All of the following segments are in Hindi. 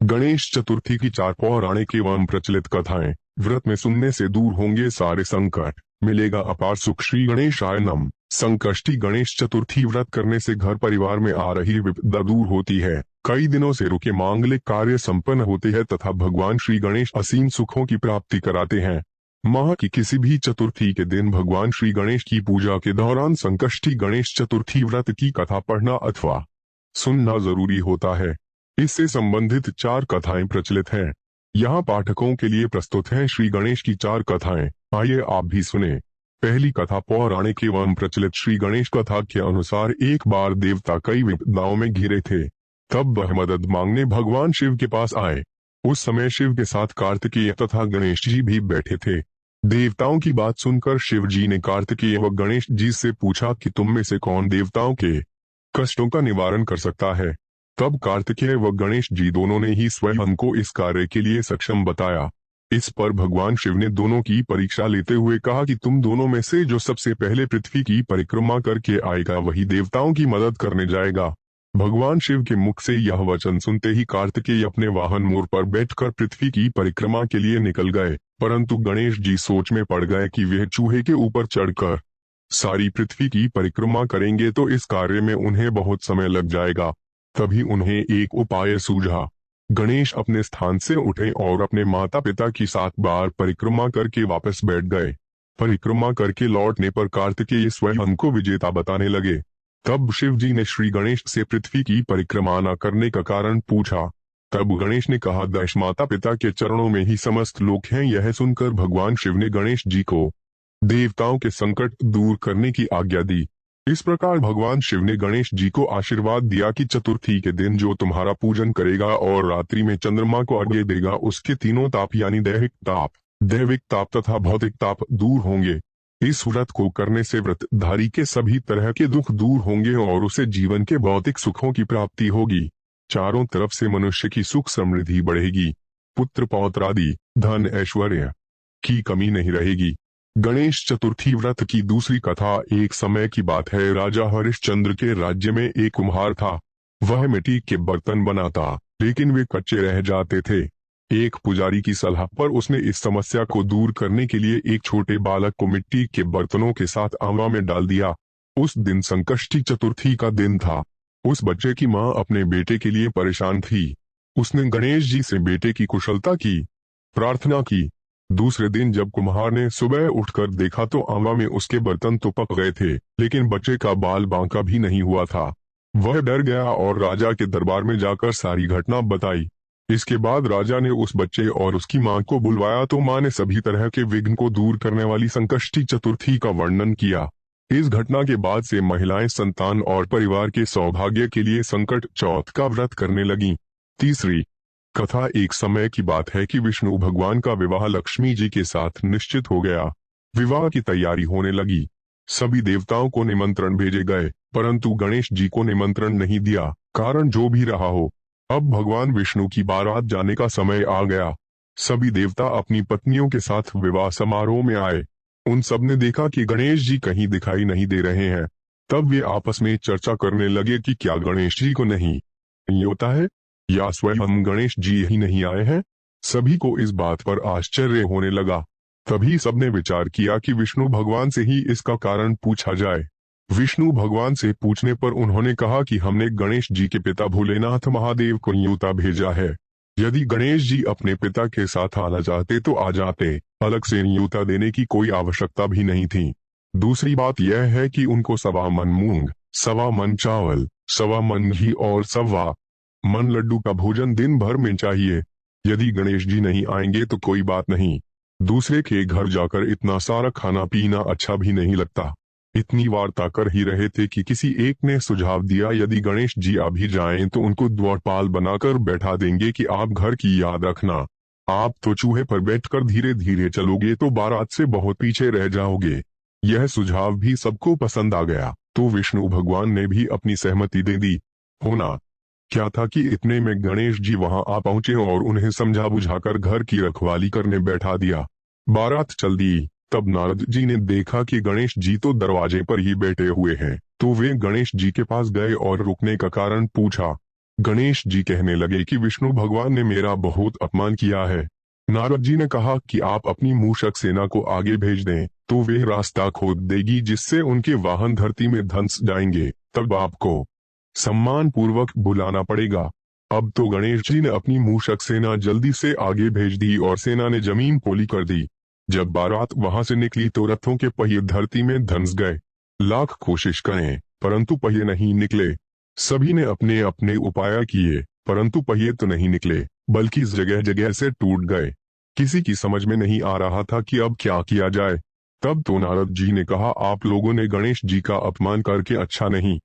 गणेश चतुर्थी की 4 पौराणिक एवं प्रचलित कथाएं। व्रत में सुनने से दूर होंगे सारे संकट, मिलेगा अपार सुख। श्री गणेशाय नमः। संकष्टी गणेश चतुर्थी व्रत करने से घर परिवार में आ रही विपदा दूर होती है। कई दिनों से रुके मांगलिक कार्य संपन्न होते हैं तथा भगवान श्री गणेश असीम सुखों की प्राप्ति कराते हैं। माह की किसी भी चतुर्थी के दिन भगवान श्री गणेश की पूजा के दौरान संकष्टी गणेश चतुर्थी व्रत की कथा पढ़ना अथवा सुनना जरूरी होता है। इससे संबंधित 4 कथाएं प्रचलित हैं। यहाँ पाठकों के लिए प्रस्तुत हैं श्री गणेश की 4 कथाएं। आइए आप भी सुने। पहली कथा पौराणिक एवं प्रचलित। श्री गणेश कथा के अनुसार एक बार देवता कई विपदाओं में घिरे थे। तब वह मदद मांगने भगवान शिव के पास आए। उस समय शिव के साथ कार्तिकेय तथा गणेश जी भी बैठे थे। देवताओं की बात सुनकर शिव जी ने कार्तिकेय व गणेश जी से पूछा कि तुम में से कौन देवताओं के कष्टों का निवारण कर सकता है। तब कार्तिकेय व गणेश जी दोनों ने ही स्वयं को इस कार्य के लिए सक्षम बताया। इस पर भगवान शिव ने दोनों की परीक्षा लेते हुए कहा कि तुम दोनों में से जो सबसे पहले पृथ्वी की परिक्रमा करके आएगा वही देवताओं की मदद करने जाएगा। भगवान शिव के मुख से यह वचन सुनते ही कार्तिकेय अपने वाहन मोर पर बैठकर पृथ्वी की परिक्रमा के लिए निकल गए, परंतु गणेश जी सोच में पड़ गए कि वह चूहे के ऊपर चढ़कर सारी पृथ्वी की परिक्रमा करेंगे तो इस कार्य में उन्हें बहुत समय लग जाएगा। तभी उन्हें एक उपाय सूझा। गणेश अपने स्थान से उठे और अपने माता पिता की 7 बार परिक्रमा करके वापस बैठ गए। परिक्रमा करके लौटने पर कार्तिकेय स्वयं को विजेता बताने लगे। तब शिव जी ने श्री गणेश से पृथ्वी की परिक्रमा न करने का कारण पूछा। तब गणेश ने कहा, दश माता पिता के चरणों में ही समस्त लोक हैं। यह सुनकर भगवान शिव ने गणेश जी को देवताओं के संकट दूर करने की आज्ञा दी। इस प्रकार भगवान शिव ने गणेश जी को आशीर्वाद दिया कि चतुर्थी के दिन जो तुम्हारा पूजन करेगा और रात्रि में चंद्रमा को अर्घ्य देगा उसके तीनों ताप यानी दैविक ताप तथा भौतिक ताप दूर होंगे। इस व्रत को करने से व्रतधारी के सभी तरह के दुख दूर होंगे और उसे जीवन के भौतिक सुखों की प्राप्ति होगी। चारों तरफ से मनुष्य की सुख समृद्धि बढ़ेगी। पुत्र पौत्र आदि धन ऐश्वर्य की कमी नहीं रहेगी। गणेश चतुर्थी व्रत की दूसरी कथा। एक समय की बात है, राजा हरिश्चंद्र के राज्य में एक कुम्हार था। वह मिट्टी के बर्तन बनाता, लेकिन वे कच्चे रह जाते थे। एक पुजारी की सलाह पर उसने इस समस्या को दूर करने के लिए एक छोटे बालक को मिट्टी के बर्तनों के साथ आवा में डाल दिया। उस दिन संकष्टी चतुर्थी का दिन था। उस बच्चे की माँ अपने बेटे के लिए परेशान थी। उसने गणेश जी से बेटे की कुशलता की प्रार्थना की। दूसरे दिन जब कुम्हार ने सुबह उठकर देखा तो आवा में उसके बर्तन तो पक गए थे, लेकिन बच्चे का बाल बांका भी नहीं हुआ था। वह डर गया और राजा के दरबार में जाकर सारी घटना बताई। इसके बाद राजा ने उस बच्चे और उसकी मां को बुलवाया तो मां ने सभी तरह के विघ्न को दूर करने वाली संकष्टी चतुर्थी का वर्णन किया। इस घटना के बाद से महिलाएं संतान और परिवार के सौभाग्य के लिए संकट चौथ का व्रत करने लगीं। तीसरी कथा। एक समय की बात है कि विष्णु भगवान का विवाह लक्ष्मी जी के साथ निश्चित हो गया। विवाह की तैयारी होने लगी। सभी देवताओं को निमंत्रण भेजे गए, परंतु गणेश जी को निमंत्रण नहीं दिया। कारण जो भी रहा हो, अब भगवान विष्णु की बारात जाने का समय आ गया। सभी देवता अपनी पत्नियों के साथ विवाह समारोह में आए। उन सब ने देखा कि गणेश जी कहीं दिखाई नहीं दे रहे हैं। तब वे आपस में चर्चा करने लगे कि क्या गणेश जी को नहीं होता है या स्वयं गणेश जी ही नहीं आए हैं। सभी को इस बात पर आश्चर्य होने लगा। तभी सबने विचार किया कि विष्णु भगवान से ही इसका कारण पूछा जाए। विष्णु भगवान से पूछने पर उन्होंने कहा कि हमने गणेश जी के पिता भोलेनाथ महादेव को न्योता भेजा है। यदि गणेश जी अपने पिता के साथ आना चाहते तो आ जाते, अलग से न्योता देने की कोई आवश्यकता भी नहीं थी। दूसरी बात यह है कि उनको 1.25 मन मूंग, 1.25 मन चावल, 1.25 मन घी और 1.25 मन लड्डू का भोजन दिन भर में चाहिए। यदि गणेश जी नहीं आएंगे तो कोई बात नहीं, दूसरे के घर जाकर इतना सारा खाना पीना अच्छा भी नहीं लगता। इतनी वार्ता कर ही रहे थे कि किसी एक ने सुझाव दिया, यदि गणेश जी आ भी जाएं तो उनको द्वारपाल बनाकर बैठा देंगे कि आप घर की याद रखना। आप तो चूहे पर बैठकर धीरे धीरे चलोगे तो बारात से बहुत पीछे रह जाओगे। यह सुझाव भी सबको पसंद आ गया, तो विष्णु भगवान ने भी अपनी सहमति दे दी। होना क्या था कि इतने में गणेश जी वहां आ पहुंचे और उन्हें समझा बुझाकर घर की रखवाली करने बैठा दिया। बारात चल दी। तब नारद जी ने देखा कि गणेश जी तो दरवाजे पर ही बैठे हुए हैं, तो वे गणेश जी के पास गए और रुकने का कारण पूछा। गणेश जी कहने लगे कि विष्णु भगवान ने मेरा बहुत अपमान किया है। नारद जी ने कहा कि आप अपनी मूषक सेना को आगे भेज दें तो वे रास्ता खोद देगी जिससे उनके वाहन धरती में धंस जाएंगे, तब आपको सम्मान पूर्वक बुलाना पड़ेगा। अब तो गणेश जी ने अपनी मूषक सेना जल्दी से आगे भेज दी और सेना ने जमीन पोली कर दी। जब बारात वहां से निकली तो रथों के पहिए धरती में धंस गए। लाख कोशिश करें परंतु पहिए नहीं निकले। सभी ने अपने अपने उपाय किए परंतु पहिए तो नहीं निकले बल्कि जगह जगह से टूट गए। किसी की समझ में नहीं आ रहा था कि अब क्या किया जाए। तब तो नारद जी ने कहा, आप लोगों ने गणेश जी का अपमान करके अच्छा नहीं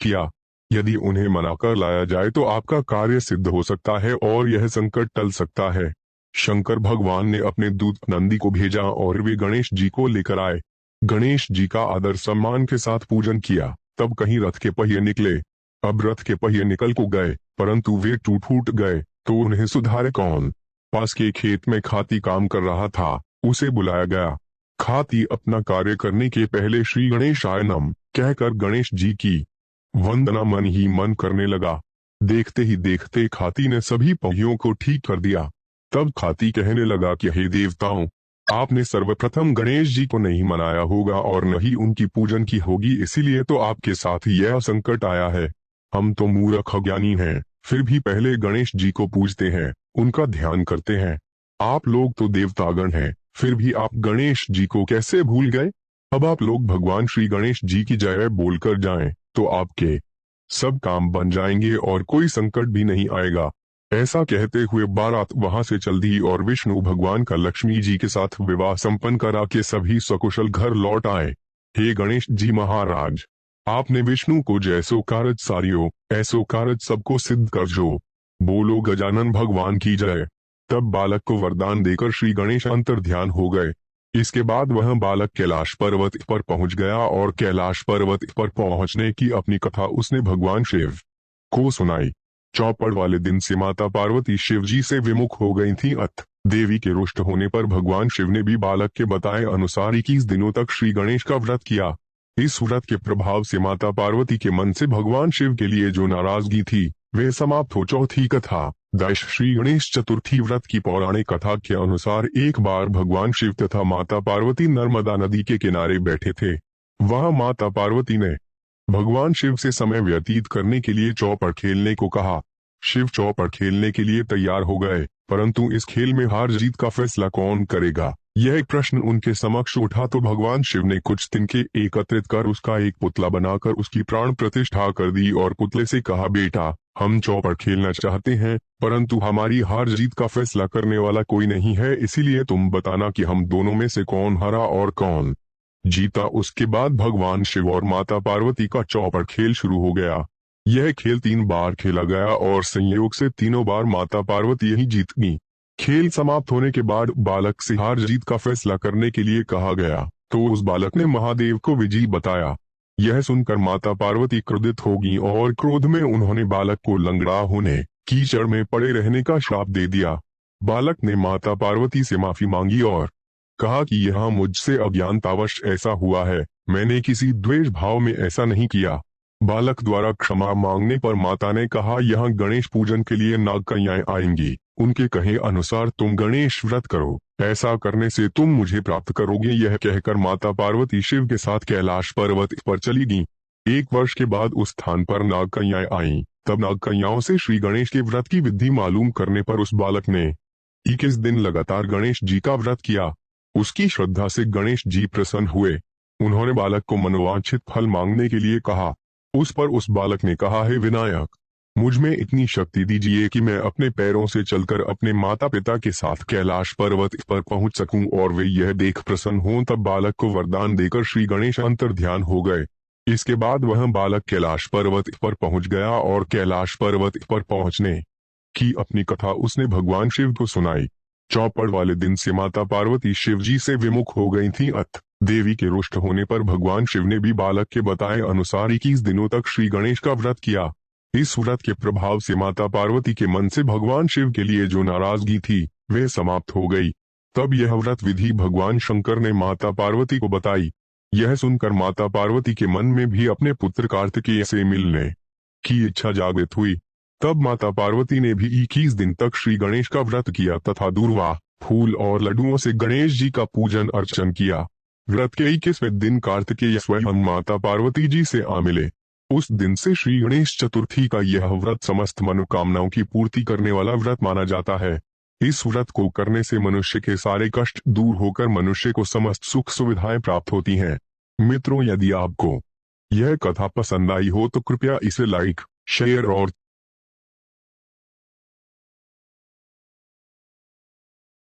किया। यदि उन्हें मनाकर लाया जाए तो आपका कार्य सिद्ध हो सकता है और यह संकट टल सकता है। शंकर भगवान ने अपने दूत नंदी को भेजा और वे गणेश जी को लेकर आए। गणेश जी का आदर सम्मान के साथ पूजन किया। तब कहीं रथ के पहिए निकले। अब रथ के पहिए निकल को गए परंतु वे टूट फूट गए तो उन्हें सुधारे कौन। पास के खेत में खाती काम कर रहा था, उसे बुलाया गया। खाती अपना कार्य करने के पहले श्री गणेशाय नमः कहकर गणेश जी की वंदना मन ही मन करने लगा। देखते ही देखते खाती ने सभी पहियों को ठीक कर दिया। तब खाती कहने लगा कि हे देवताओं, आपने सर्वप्रथम गणेश जी को नहीं मनाया होगा और न ही उनकी पूजन की होगी, इसीलिए तो आपके साथ यह संकट आया है। हम तो मूर्ख अज्ञानी हैं, फिर भी पहले गणेश जी को पूजते हैं, उनका ध्यान करते हैं। आप लोग तो देवतागण हैं, फिर भी आप गणेश जी को कैसे भूल गए। अब आप लोग भगवान श्री गणेश जी की जय बोलकर जाएं, तो आपके सब काम बन जाएंगे और कोई संकट भी नहीं आएगा। ऐसा कहते हुए बारात वहां से चल दी और विष्णु भगवान का लक्ष्मी जी के साथ विवाह संपन्न करा के सभी सकुशल घर लौट आए। हे गणेश जी महाराज, आपने विष्णु को जैसो कारज सारियो ऐसो कारज सबको सिद्ध कर जो। बोलो गजानन भगवान की जय। तब बालक को वरदान देकर श्री गणेश अंतर्ध्यान हो गए। इसके बाद वह बालक कैलाश पर्वत पर पहुंच गया और कैलाश पर्वत पर पहुंचने की अपनी कथा उसने भगवान शिव को सुनाई। चौपड़ वाले दिन से माता पार्वती शिव जी से विमुख हो गई थी। देवी के रुष्ट होने पर भगवान शिव ने भी बालक के बताए अनुसार 21 दिनों तक श्री गणेश का व्रत किया। इस व्रत के प्रभाव से माता पार्वती के मन से भगवान शिव के लिए जो नाराजगी थी वे समाप्त हो। चौथी कथा दश श्री गणेश चतुर्थी व्रत की पौराणिक कथा के अनुसार एक बार भगवान शिव तथा माता पार्वती नर्मदा नदी के किनारे बैठे थे। वहां माता पार्वती ने भगवान शिव से समय व्यतीत करने के लिए चौपड़ खेलने को कहा। शिव चौपड़ खेलने के लिए तैयार हो गए, परंतु इस खेल में हार जीत का फैसला कौन करेगा, यह एक प्रश्न उनके समक्ष उठा। तो भगवान शिव ने कुछ तिनके एकत्रित कर उसका एक पुतला बनाकर उसकी प्राण प्रतिष्ठा कर दी और पुतले से कहा, बेटा हम चौपड़ खेलना चाहते हैं परंतु हमारी हार जीत का फैसला करने वाला कोई नहीं है, इसीलिए तुम बताना कि हम दोनों में से कौन हारा और कौन जीता। उसके बाद भगवान शिव और माता पार्वती का चौपड़ खेल शुरू हो गया। यह खेल 3 बार खेला गया और संयोग से तीनों बार माता पार्वती यही जीत गई। खेल समाप्त होने के बाद बालक से हार जीत का फैसला करने के लिए कहा गया तो उस बालक ने महादेव को विजयी बताया। यह सुनकर माता पार्वती क्रोधित होगी और क्रोध में उन्होंने बालक को लंगड़ा होने, कीचड़ में पड़े रहने का श्राप दे दिया। बालक ने माता पार्वती से माफी मांगी और कहा कि यह मुझसे अज्ञानतावश ऐसा हुआ है, मैंने किसी द्वेष भाव में ऐसा नहीं किया। बालक द्वारा क्षमा मांगने पर माता ने कहा, यहाँ गणेश पूजन के लिए नाग कन्याएं आएंगी, उनके कहे अनुसार तुम गणेश व्रत करो, ऐसा करने से तुम मुझे प्राप्त करोगे। यह कहकर माता पार्वती शिव के साथ कैलाश पर्वत पर चली गईं। 1 वर्ष के बाद उस स्थान पर नाग कन्याएं आईं। तब नाग कन्याओं से श्री गणेश के व्रत की विधि मालूम करने पर उस बालक ने 21 दिन लगातार गणेश जी का व्रत किया। उसकी श्रद्धा से गणेश जी प्रसन्न हुए। उन्होंने बालक को मनोवांछित फल मांगने के लिए कहा। उस पर उस बालक ने कहा, हे विनायक, मुझ में इतनी शक्ति दीजिए कि मैं अपने पैरों से चलकर अपने माता पिता के साथ कैलाश पर्वत पर पहुंच सकूं और वे यह देख प्रसन्न हों। तब बालक को वरदान देकर श्री गणेश अंतर्ध्यान हो गए। इसके बाद वह बालक कैलाश पर्वत पर पहुंच गया और कैलाश पर्वत पर पहुंचने की अपनी कथा उसने भगवान शिव को सुनाई। चौपड़ वाले दिन से माता पार्वती शिव जी से विमुख हो गई थी। देवी के रुष्ट होने पर भगवान शिव ने भी बालक के बताए अनुसार 21 दिनों तक श्री गणेश का व्रत किया। इस व्रत के प्रभाव से माता पार्वती के मन से भगवान शिव के लिए जो नाराजगी थी वे समाप्त हो गई। तब यह व्रत विधि भगवान शंकर ने माता पार्वती को बताई। यह सुनकर माता पार्वती के मन में भी अपने पुत्र कार्तिकेय से मिलने की इच्छा जागृत हुई। तब माता पार्वती ने भी 21 दिन तक श्री गणेश का व्रत किया तथा दूर्वा, फूल और लड्डुओं से गणेश जी का पूजन अर्चन किया। व्रत के 21वें दिन कार्तिकेय स्वयं माता पार्वती जी से आ मिले। उस दिन से श्री गणेश चतुर्थी का यह व्रत समस्त मनोकामनाओं की पूर्ति करने वाला व्रत माना जाता है। इस व्रत को करने से मनुष्य के सारे कष्ट दूर होकर मनुष्य को समस्त सुख सुविधाएं प्राप्त होती हैं। मित्रों, यदि आपको यह कथा पसंद आई हो तो कृपया इसे लाइक, शेयर और